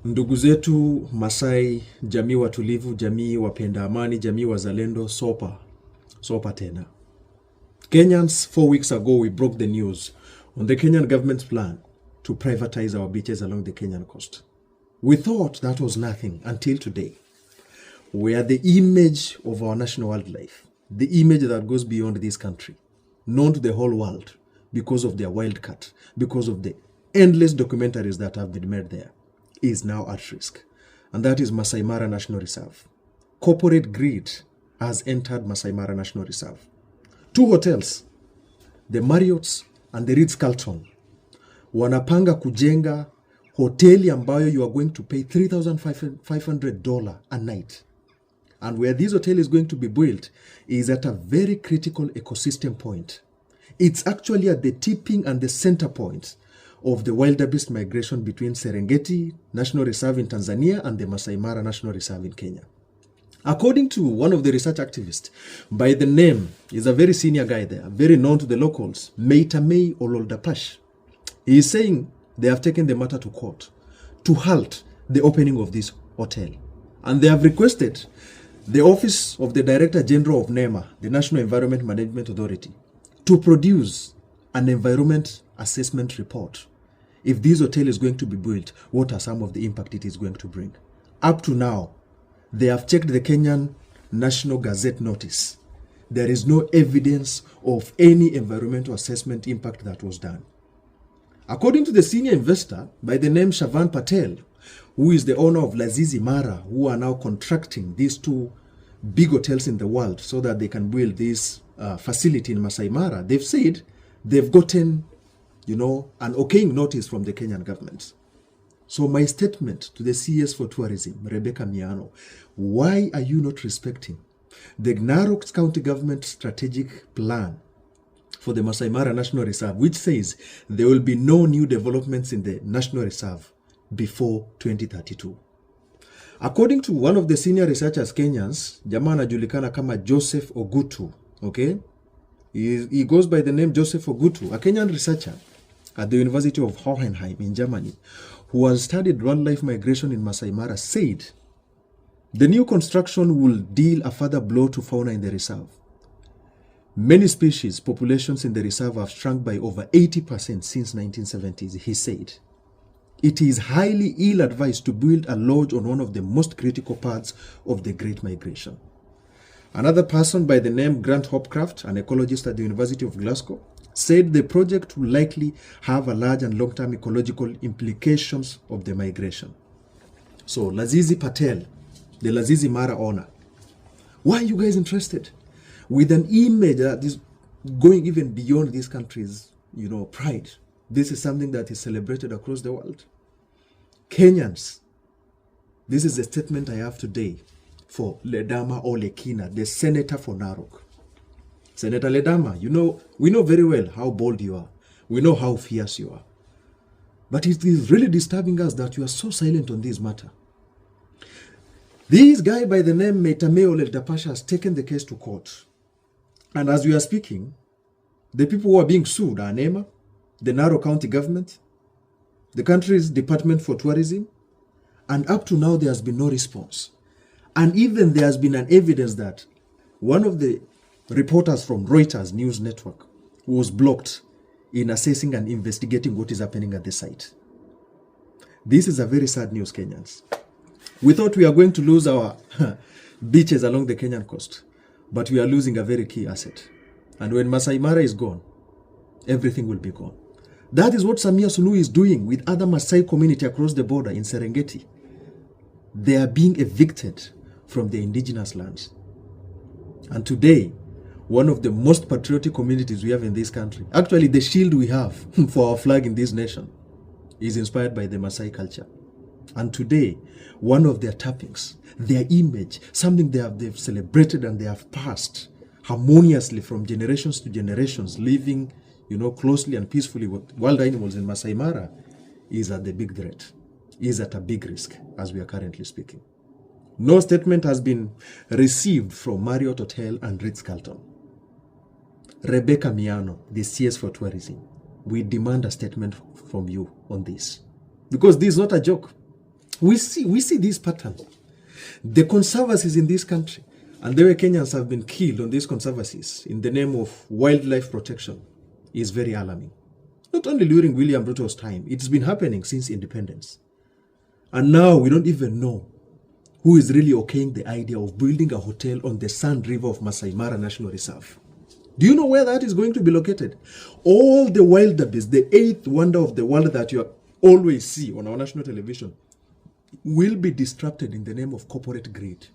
Ndugu zetu Masai, jamii watulivu, jamii wapenda amani, jamii wazalendo, sopa tena. Kenyans, 4 weeks ago we broke the news on the Kenyan government's plan to privatize our beaches along the Kenyan coast. We thought that was nothing until today, where the image of our national wildlife, the image that goes beyond this country, known to the whole world because of their wildcat, because of the endless documentaries that have been made there, is now at risk. And that is Masai Mara National Reserve. Corporate greed has entered Masai Mara National Reserve. 2 hotels, the Marriott's and the Ritz-Carlton, wanapanga kujenga hoteli ambayo you are going to pay $3,500 a night. And where this hotel is going to be built is at a very critical ecosystem point. It's actually at the tipping and the center point of the wildebeest migration between Serengeti National Reserve in Tanzania and the Masai Mara National Reserve in Kenya. According to one of the research activists, by the name, is a very senior guy there, very known to the locals, Meitamei Ololdapash. He is saying they have taken the matter to court to halt the opening of this hotel. And they have requested the Office of the Director General of NEMA, the National Environment Management Authority, to produce an environment assessment report. If this hotel is going to be built, what are some of the impact it is going to bring? Up to now, they have checked the Kenyan National Gazette notice. There is no evidence of any environmental assessment impact that was done. According to the senior investor by the name Shavan Patel, who is the owner of Lazizi Mara, who are now contracting these 2 big hotels in the world so that they can build this facility in Masai Mara, they've said they've gotten, an okaying notice from the Kenyan government. So my statement to the CS for Tourism, Rebecca Miano, why are you not respecting the Narok County Government strategic plan for the Masai Mara National Reserve, which says there will be no new developments in the National Reserve before 2032? According to one of the senior researchers Kenyans, jamaa anajulikana kama Joseph Ogutu, okay? He goes by the name Joseph Ogutu, a Kenyan researcher at the University of Hohenheim in Germany, who has studied wildlife migration in Masai Mara, said the new construction will deal a further blow to fauna in the reserve. Many species populations in the reserve have shrunk by over 80% since 1970s, he said. It is highly ill-advised to build a lodge on one of the most critical parts of the Great Migration. Another person by the name Grant Hopcraft, an ecologist at the University of Glasgow, said the project will likely have a large and long-term ecological implications of the migration. So Lazizi Patel, the Lazizi Mara owner, why are you guys interested with an image that is going even beyond this country's, pride? This is something that is celebrated across the world. Kenyans, this is the statement I have today for Ledama Olekina, the senator for Narok. Senator Ledama, we know very well how bold you are. We know how fierce you are. But it is really disturbing us that you are so silent on this matter. This guy by the name Metamei Oleldapash has taken the case to court. And as we are speaking, the people who are being sued are NEMA, the Narok County government, the country's Department for Tourism, and up to now there has been no response. And even there has been an evidence that one of the reporters from Reuters news network was blocked in assessing and investigating what is happening at the site. This is a very sad news, Kenyans. We thought we are going to lose our beaches along the Kenyan coast, but we are losing a very key asset. And when Masai Mara is gone, everything will be gone. That is what Samia Suluhu is doing with other Masai community across the border in Serengeti. They are being evicted from the indigenous lands. And today, one of the most patriotic communities we have in this country, actually the shield we have for our flag in this nation, is inspired by the Masai culture. And today, one of their tappings, their image, something they've celebrated and they have passed harmoniously from generations to generations, living closely and peacefully with wild animals in Masai Mara, is at the big threat, is at a big risk as we are currently speaking. No statement has been received from Marriott Hotel and Ritz-Carlton. Rebecca Miano, the CS for Tourism, we demand a statement from you on this. Because this is not a joke. We see this pattern. The conservancies in this country, and the way Kenyans have been killed on these conservancies in the name of wildlife protection, is very alarming. Not only during William Ruto's time, it's been happening since independence. And now we don't even know who is really okaying the idea of building a hotel on the Sand River of Masai Mara National Reserve. Do you know where that is going to be located? All the wildebeest, the eighth wonder of the world that you always see on our national television, will be distracted in the name of corporate greed.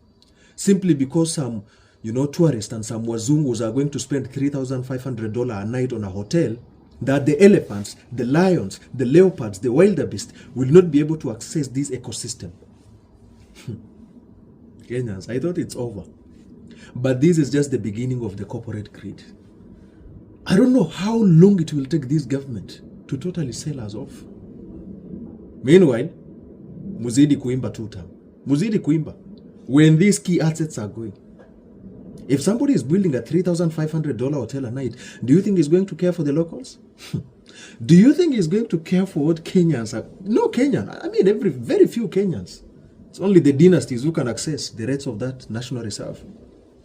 Simply because some, tourists and some wazungus are going to spend $3,500 a night on a hotel, that the elephants, the lions, the leopards, the wildebeest will not be able to access this ecosystem. Kenyans, I thought it's over. But this is just the beginning of the corporate greed. I don't know how long it will take this government to totally sell us off. Meanwhile, muzidi kuimba tuta. Muzidi kuimba. When these key assets are going. If somebody is building a $3,500 hotel a night, do you think he's going to care for the locals? Do you think he's going to care for what Kenyans are? No Kenyan. I mean, very few Kenyans. It's only the dynasties who can access the rates of that national reserve.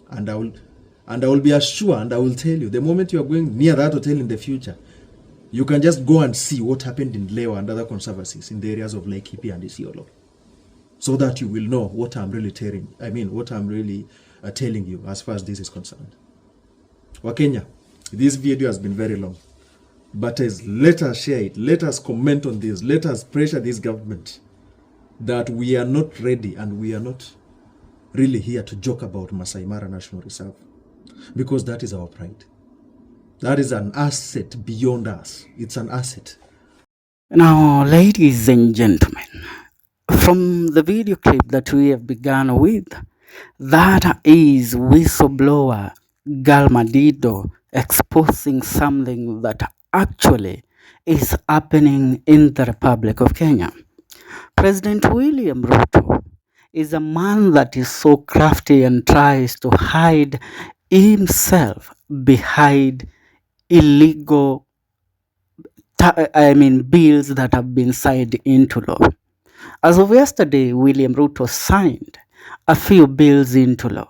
And I will be assured, and I will tell you, the moment you are going near that hotel in the future, you can just go and see what happened in Lewa and other conservancies in the areas of Lake Hipi and Isiolo, so that you will know what I'm really telling you as far as this is concerned. Wakenya, this video has been very long, but let us share it, let us comment on this, let us pressure this government that we are not ready and we are not really here to joke about Masai Mara National Reserve, because that is our pride. That is an asset beyond us. It's an asset. Now, ladies and gentlemen, from the video clip that we have begun with, that is whistleblower Galmadido exposing something that actually is happening in the Republic of Kenya. President William Ruto is a man that is so crafty and tries to hide himself behind illegal bills that have been signed into law. As of yesterday, William Ruto signed a few bills into law.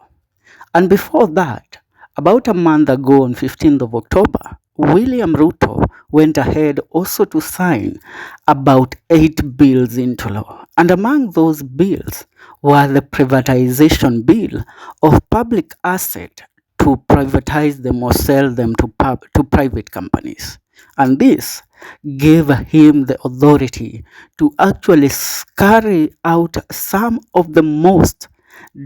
And before that, about a month ago on 15th of October, William Ruto went ahead also to sign about 8 bills into law. And among those bills were the privatization bill of public asset to privatize them or sell them to private companies. And this gave him the authority to actually carry out some of the most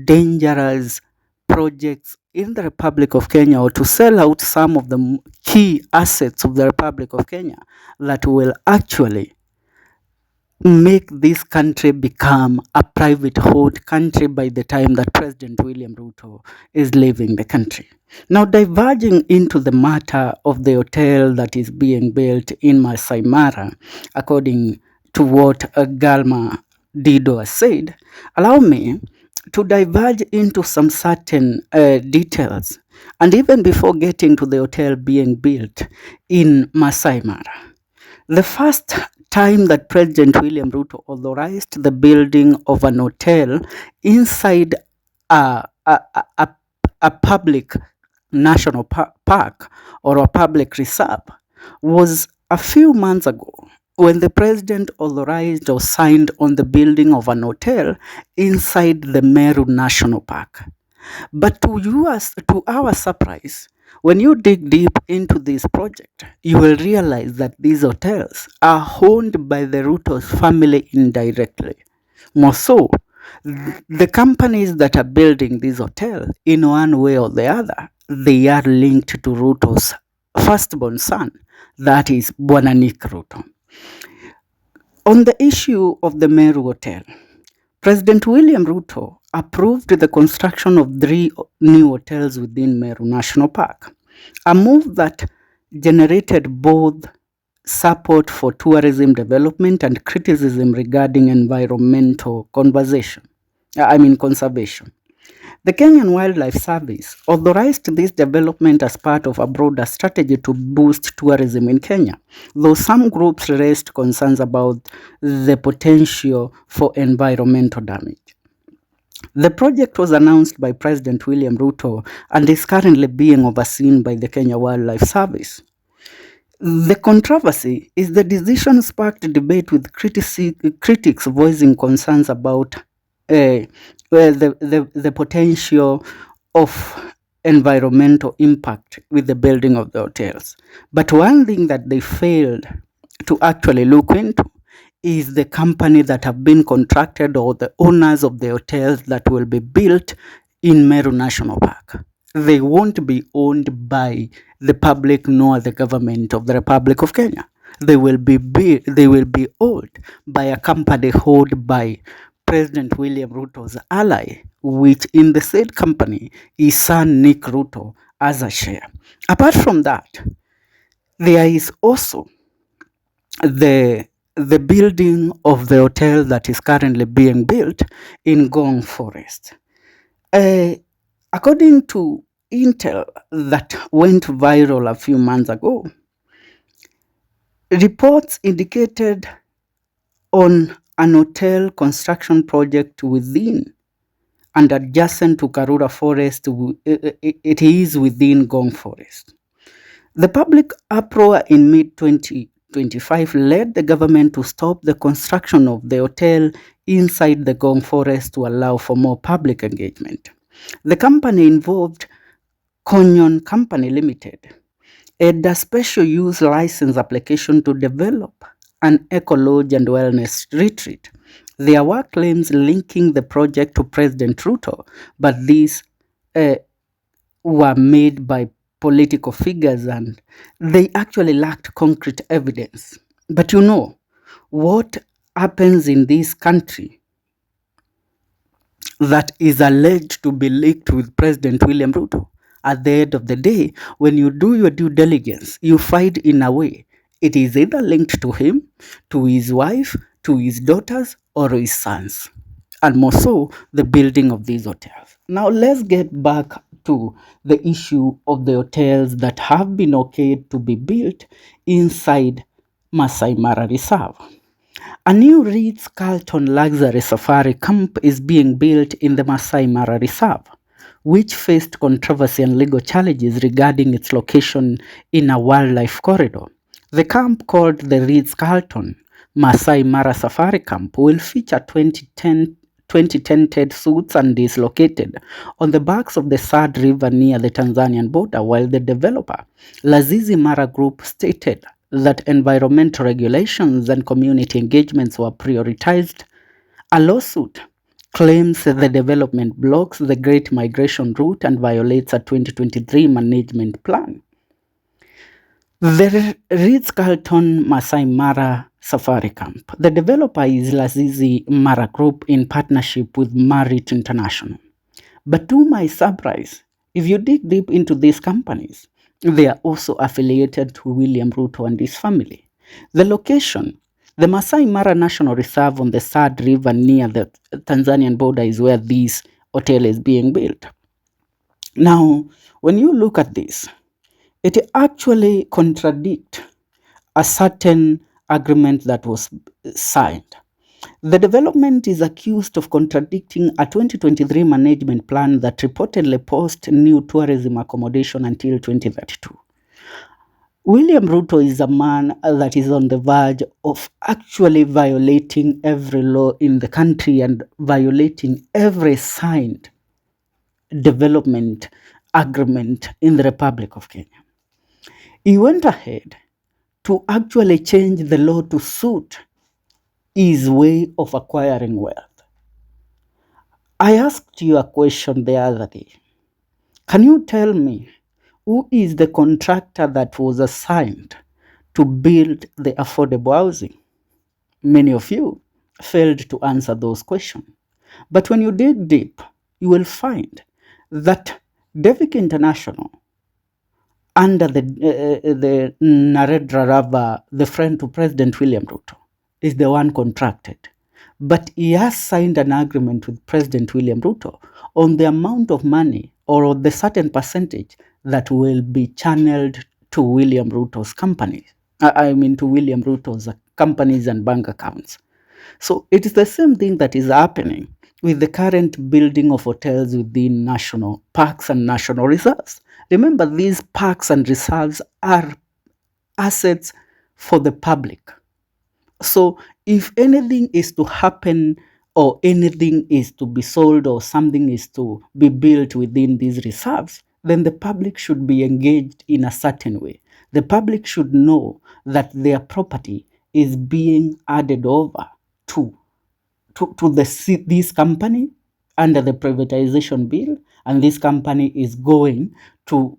dangerous projects in the Republic of Kenya, or to sell out some of the key assets of the Republic of Kenya that will actually make this country become a private hold country by the time that President William Ruto is leaving the country. Now, diverging into the matter of the hotel that is being built in Masai Mara, according to what Galma Dido has said, allow me to diverge into some certain details, and even before getting to the hotel being built in Masai Mara. The first time that President William Ruto authorized the building of an hotel inside a public national park or a public reserve was a few months ago, when the president authorized or signed on the building of an hotel inside the Meru National Park. But to our surprise, when you dig deep into this project, you will realize that these hotels are owned by the RUTOS family indirectly. More so, the companies that are building this hotel, in one way or the other, they are linked to Ruto's firstborn son, that is Bwana Nick Ruto. On the issue of the Meru Hotel, President William Ruto approved the construction of 3 new hotels within Meru National Park, a move that generated both support for tourism development and criticism regarding environmental conservation. The Kenyan Wildlife Service authorized this development as part of a broader strategy to boost tourism in Kenya, though some groups raised concerns about the potential for environmental damage. The project was announced by President William RUTO and is currently being overseen by the Kenya Wildlife Service. The controversy is the decision sparked debate with critics voicing concerns about the potential of environmental impact with the building of the hotels. But one thing that they failed to actually look into is the company that have been contracted or the owners of the hotels that will be built in Meru National Park. They won't be owned by the public nor the government of the Republic of Kenya. They will be owned by a company held by President William Ruto's ally, which in the said company is son Nick Ruto as a share. Apart from that, there is also the building of the hotel that is currently being built in Ngong Forest. According to intel that went viral a few months ago, reports indicated on an hotel construction project within and adjacent to Karura Forest, it is within Ngong Forest. The public uproar in mid-2025 led the government to stop the construction of the hotel inside the Ngong Forest to allow for more public engagement. The company involved, Konyon Company Limited, had a special use license application to develop an eco-lodge and wellness retreat. There were claims linking the project to President Ruto, but these were made by political figures and they actually lacked concrete evidence. But you know, what happens in this country that is alleged to be linked with President William Ruto? At the end of the day, when you do your due diligence, you find in a way it is either linked to him, to his wife, to his daughters, or his sons, and more so, the building of these hotels. Now, let's get back to the issue of the hotels that have been okayed to be built inside Masai Mara Reserve. A new Ritz-Carlton luxury safari camp is being built in the Masai Mara Reserve, which faced controversy and legal challenges regarding its location in a wildlife corridor. The camp, called the Ritz-Carlton Masai Mara Safari Camp, will feature 20 tented suites and is located on the banks of the Sad River near the Tanzanian border, while the developer, Lazizi Mara Group, stated that environmental regulations and community engagements were prioritized. A lawsuit claims the development blocks the Great Migration Route and violates a 2023 management plan. The Ritz-Carlton Masai Mara Safari Camp. The developer is Lazizi Mara Group in partnership with Marriott International. But to my surprise, if you dig deep into these companies, they are also affiliated to William Ruto and his family. The location, the Masai Mara National Reserve on the Sad River near the Tanzanian border, is where this hotel is being built. Now, when you look at this, it actually contradicts a certain agreement that was signed. The development is accused of contradicting a 2023 management plan that reportedly posed new tourism accommodation until 2032. William Ruto is a man that is on the verge of actually violating every law in the country and violating every signed development agreement in the Republic of Kenya. He went ahead to actually change the law to suit his way of acquiring wealth. I asked you a question the other day. Can you tell me who is the contractor that was assigned to build the affordable housing? Many of you failed to answer those questions. But when you dig deep, you will find that Devik International, under the Narendra Rava, the friend to President William Ruto, is the one contracted. but he has signed an agreement with President William Ruto on the amount of money or the certain percentage that will be channeled to William Ruto's companies. To William Ruto's companies and bank accounts. So it is the same thing that is happening with the current building of hotels within national parks and national reserves. Remember, these parks and reserves are assets for the public. So if anything is to happen or anything is to be sold or something is to be built within these reserves, then the public should be engaged in a certain way. The public should know that their property is being added over to this company under the privatization bill, and this company is going to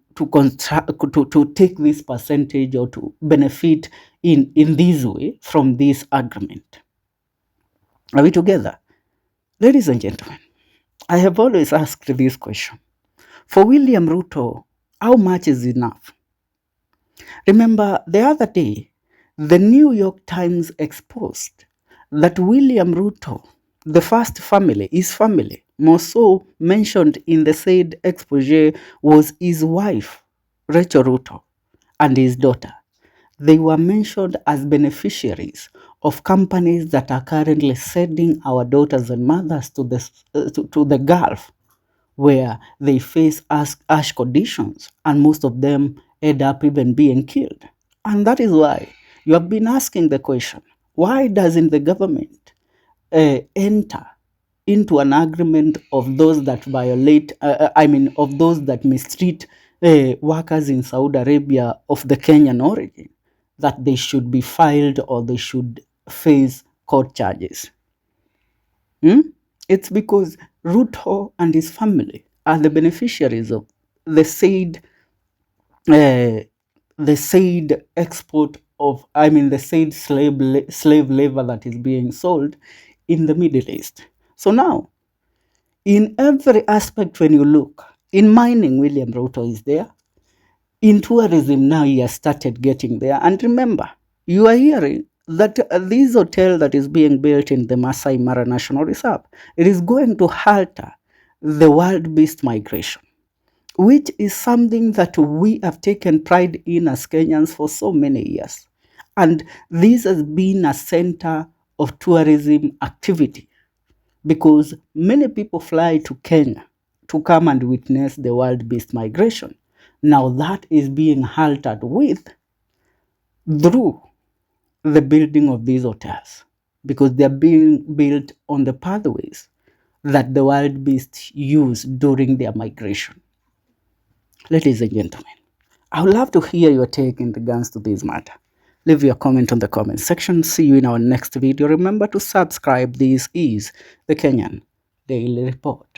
take this percentage or to benefit in this way from this agreement. Are we together? Ladies and gentlemen, I have always asked this question. For William Ruto, how much is enough? Remember, the other day, the New York Times exposed that William Ruto, the first family, his family, more so mentioned in the said expose, was his wife, Rachel Ruto, and his daughter. They were mentioned as beneficiaries of companies that are currently sending our daughters and mothers to the Gulf, where they face harsh conditions, and most of them end up even being killed. And that is why you have been asking the question, why doesn't the government enter into an agreement of those that violate, of those that mistreat workers in Saudi Arabia of the Kenyan origin, that they should be filed or they should face court charges? It's because Ruto and his family are the beneficiaries of the said export of, the said slave labor that is being sold in the Middle East. So now, in every aspect, when you look, in mining, William Ruto is there. In tourism, now he has started getting there. And remember, you are hearing that this hotel that is being built in the Masai Mara National Reserve, it is going to alter the wild beast migration, which is something that we have taken pride in as Kenyans for so many years. And this has been a center of tourism activity because many people fly to Kenya to come and witness the wild beast migration. Now that is being altered through the building of these hotels, because they are being built on the pathways that the wild beasts use during their migration. Ladies and gentlemen, I would love to hear your take in regards to this matter. Leave your comment on the comment section. See you in our next video. Remember to subscribe. This is the Kenyan Daily Report.